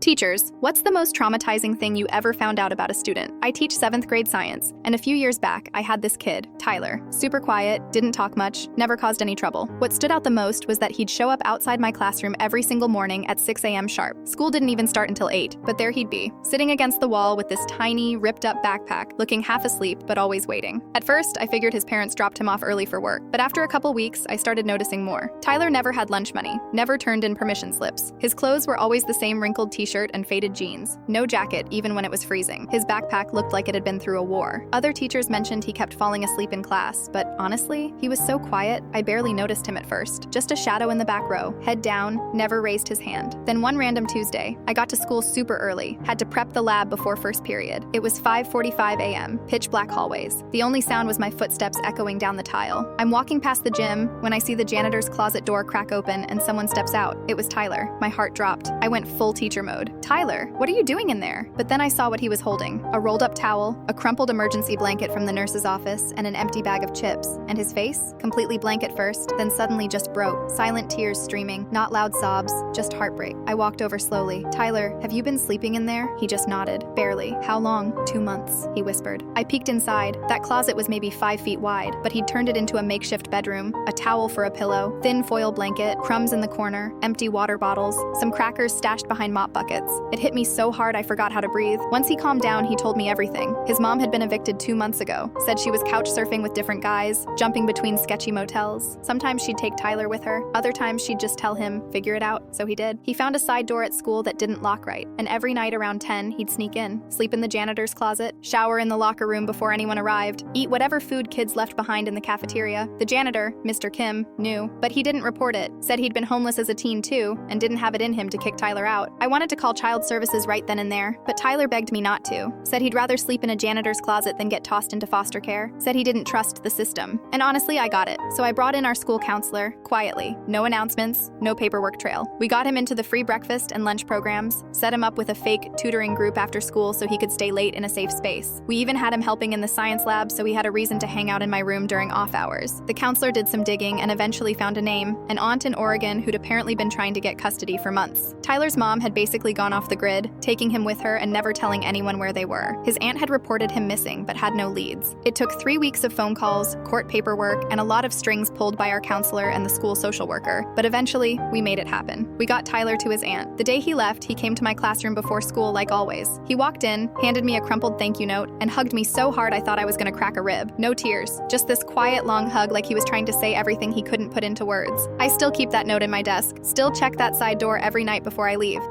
Teachers, what's the most traumatizing thing you ever found out about a student? I teach 7th grade science, and a few years back, I had this kid, Tyler. Super quiet, didn't talk much, never caused any trouble. What stood out the most was that he'd show up outside my classroom every single morning at 6 a.m. sharp. School didn't even start until 8, but there he'd be, sitting against the wall with this tiny, ripped-up backpack, looking half asleep but always waiting. At first, I figured his parents dropped him off early for work, but after a couple weeks, I started noticing more. Tyler never had lunch money, never turned in permission slips. His clothes were always the same wrinkled t-shirt and faded jeans. No jacket, even when it was freezing. His backpack looked like it had been through a war. Other teachers mentioned he kept falling asleep in class, but honestly, he was so quiet, I barely noticed him at first. Just a shadow in the back row, head down, never raised his hand. Then one random Tuesday, I got to school super early, had to prep the lab before first period. It was 5:45 a.m., pitch black hallways. The only sound was my footsteps echoing down the tile. I'm walking past the gym when I see the janitor's closet door crack open and someone steps out. It was Tyler. My heart dropped. I went full teacher mode. Tyler, what are you doing in there? But then I saw what he was holding. A rolled up towel, a crumpled emergency blanket from the nurse's office, and an empty bag of chips. And his face, completely blank at first, then suddenly just broke. Silent tears streaming, not loud sobs, just heartbreak. I walked over slowly. Tyler, have you been sleeping in there? He just nodded. Barely. How long? 2 months, he whispered. I peeked inside. That closet was maybe 5 feet wide, but he'd turned it into a makeshift bedroom, a towel for a pillow, thin foil blanket, crumbs in the corner, empty water bottles, some crackers stashed behind mop buckets. It hit me so hard I forgot how to breathe. Once he calmed down, he told me everything. His mom had been evicted 2 months ago, said she was couch surfing with different guys, jumping between sketchy motels. Sometimes she'd take Tyler with her, other times she'd just tell him, figure it out, so he did. He found a side door at school that didn't lock right, and every night around 10, he'd sneak in, sleep in the janitor's closet, shower in the locker room before anyone arrived, eat whatever food kids left behind in the cafeteria. The janitor, Mr. Kim, knew, but he didn't report it, said he'd been homeless as a teen too, and didn't have it in him to kick Tyler out. I wanted to call child services right then and there, but Tyler begged me not to. Said he'd rather sleep in a janitor's closet than get tossed into foster care. Said he didn't trust the system. And honestly, I got it. So I brought in our school counselor, quietly. No announcements, no paperwork trail. We got him into the free breakfast and lunch programs, set him up with a fake tutoring group after school so he could stay late in a safe space. We even had him helping in the science lab so he had a reason to hang out in my room during off hours. The counselor did some digging and eventually found a name, an aunt in Oregon who'd apparently been trying to get custody for months. Tyler's mom had basically gone off the grid, taking him with her and never telling anyone where they were. His aunt had reported him missing, but had no leads. It took 3 weeks of phone calls, court paperwork, and a lot of strings pulled by our counselor and the school social worker. But eventually, we made it happen. We got Tyler to his aunt. The day he left, he came to my classroom before school like always. He walked in, handed me a crumpled thank you note, and hugged me so hard I thought I was gonna crack a rib. No tears, just this quiet, long hug like he was trying to say everything he couldn't put into words. I still keep that note in my desk, still check that side door every night before I leave.